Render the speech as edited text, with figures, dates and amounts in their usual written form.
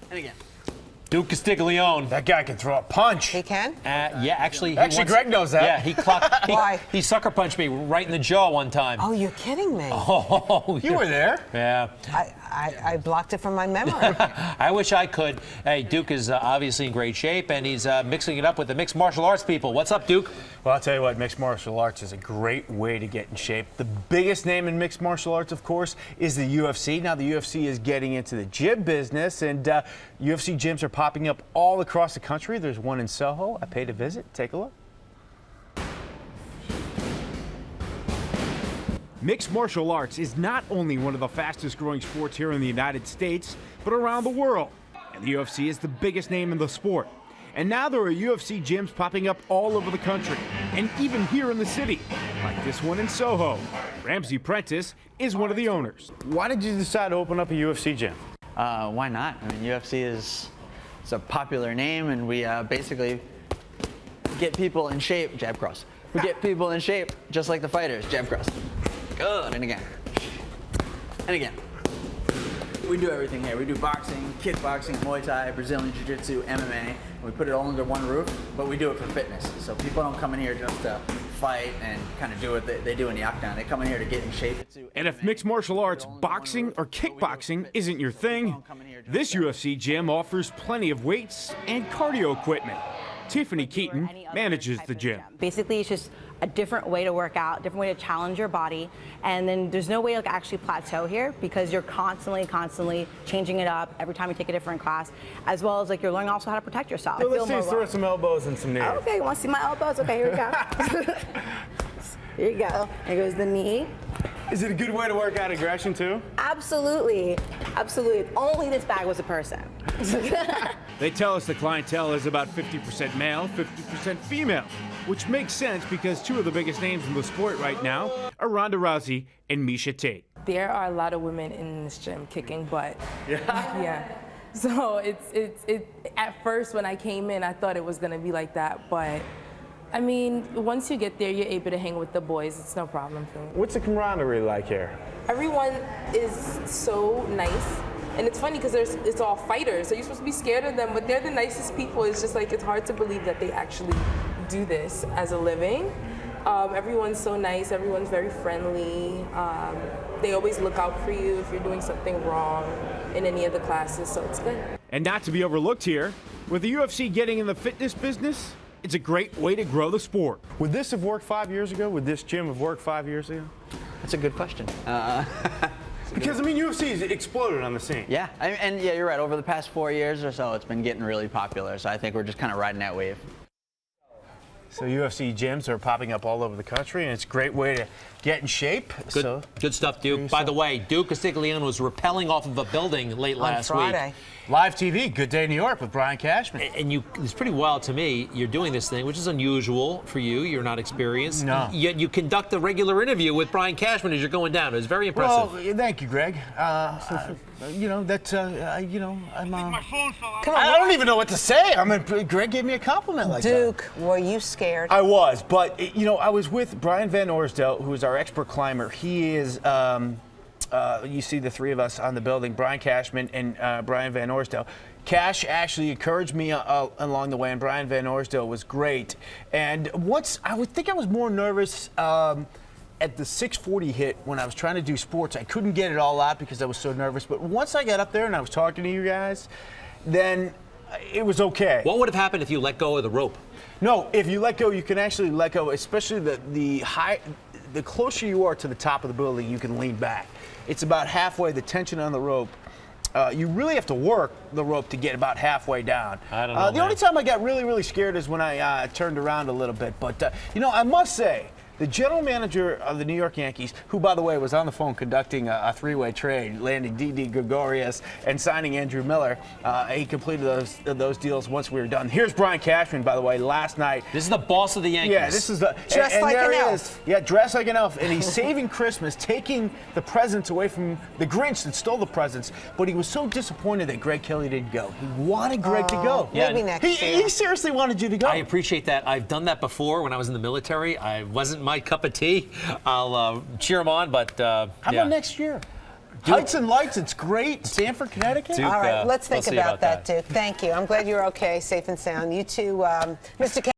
And again. Duke Castiglione. That guy can throw a punch. He can? Yeah, actually. Greg knows that. Yeah, he clocked. Why? He sucker punched me right in the jaw one time. Oh, you're kidding me. Oh, You were there. Yeah. I blocked it from my memory. I wish I could. Hey, Duke is obviously in great shape, and he's mixing it up with the mixed martial arts people. What's up, Duke? Well, I'll tell you what, mixed martial arts is a great way to get in shape. The biggest name in mixed martial arts, of course, is the UFC. Now, the UFC is getting into the gym business, and UFC gyms are popping up all across the country. There's one in SoHo. I paid a visit. Take a look. Mixed martial arts is not only one of the fastest growing sports here in the United States, but around the world. And the UFC is the biggest name in the sport. And now there are UFC gyms popping up all over the country, and even here in the city, like this one in SoHo. Ramsey Prentice is one of the owners. Why did you decide to open up a UFC gym? Why not? I mean, UFC is it's a popular name, and we basically get people in shape, jab cross. We get people in shape just like the fighters, jab cross. Good, and again. And again. We do everything here. We do boxing, kickboxing, Muay Thai, Brazilian Jiu-Jitsu, MMA. We put it all under one roof, but we do it for fitness. So people don't come in here just to fight and kind of do what they do in the octagon. They come in here to get in shape. And if mixed martial arts, boxing, or kickboxing isn't your thing, this UFC gym offers plenty of weights and cardio equipment. Tiffany Keaton manages the gym. Basically, it's just a different way to work out, different way to challenge your body, and then there's no way to actually plateau here because you're constantly changing it up every time you take a different class, as well as like you're learning also how to protect yourself. So let's see, throw some elbows and some knees. Okay, you want to see my elbows? Okay, here we go. Here you go. Here goes the knee. Is it a good way to work out aggression too? Absolutely, absolutely. If only this bag was a person. They tell us the clientele is about 50% male, 50% female, which makes sense because two of the biggest names in the sport right now are Ronda Rousey and Miesha Tate. There are a lot of women in this gym kicking butt. Yeah. So it's at first when I came in, I thought it was gonna be like that, but I mean, once you get there, you're able to hang with the boys. It's no problem for me. What's the camaraderie like here? Everyone is so nice. And it's funny because it's all fighters, so you're supposed to be scared of them, but they're the nicest people. It's just like, it's hard to believe that they actually do this as a living. Everyone's so nice, everyone's very friendly. They always look out for you if you're doing something wrong in any of the classes, so it's good. And not to be overlooked here, with the UFC getting in the fitness business, it's a great way to grow the sport. Would this have worked 5 years ago? Would this gym have worked 5 years ago? That's a good question. Because, I mean, UFC has exploded on the scene. Yeah, and yeah, you're right. Over the past 4 years or so, it's been getting really popular. So I think we're just kind of riding that wave. So UFC gyms are popping up all over the country, and it's a great way to get in shape. Good stuff, Duke. By the way, Duke Castiglione was rappelling off of a building late last week. Live TV, Good Day New York with Brian Cashman. And it's pretty wild to me. You're doing this thing, which is unusual for you. You're not experienced. No. Yet you conduct a regular interview with Brian Cashman as you're going down. It was very impressive. Well, thank you, Greg. You know, that's, you know, I'm... Come on, I don't even know what to say. I mean, Greg gave me a compliment like that. Duke, were you scared? I was, but, you know, I was with Brian Van Orsdel, who is our expert climber. He is... you see the three of us on the building, Brian Cashman and Brian Van Orsdel. Cash actually encouraged me along the way, and Brian Van Orsdel was great. And once, I would think I was more nervous at the 640 hit when I was trying to do sports. I couldn't get it all out because I was so nervous. But once I got up there and I was talking to you guys, then it was okay. What would have happened if you let go of the rope? No, if you let go, you can actually let go, especially the closer you are to the top of the building, you can lean back. It's about halfway, the tension on the rope. You really have to work the rope to get about halfway down. I don't know, the only time I got really, really scared is when I turned around a little bit. But, you know, I must say, the general manager of the New York Yankees, who, by the way, was on the phone conducting a three-way trade, landing Didi Gregorius and signing Andrew Miller, he completed those deals once we were done. Here's Brian Cashman, by the way, last night. This is the boss of the Yankees. Yeah, this is the... Dressed like an elf. Is. Yeah, dressed like an elf. And he's saving Christmas, taking the presents away from the Grinch that stole the presents. But he was so disappointed that Greg Kelly didn't go. He wanted Greg to go. Maybe next year. He seriously wanted you to go. I appreciate that. I've done that before when I was in the military. I wasn't my cup of tea. I'll cheer him on, but How about next year? Heights and lights, it's great. Stanford, Connecticut. Duke, All right, let's we'll think see about about that. that, Duke. Thank you. I'm glad you're okay, safe and sound. You too, Mr.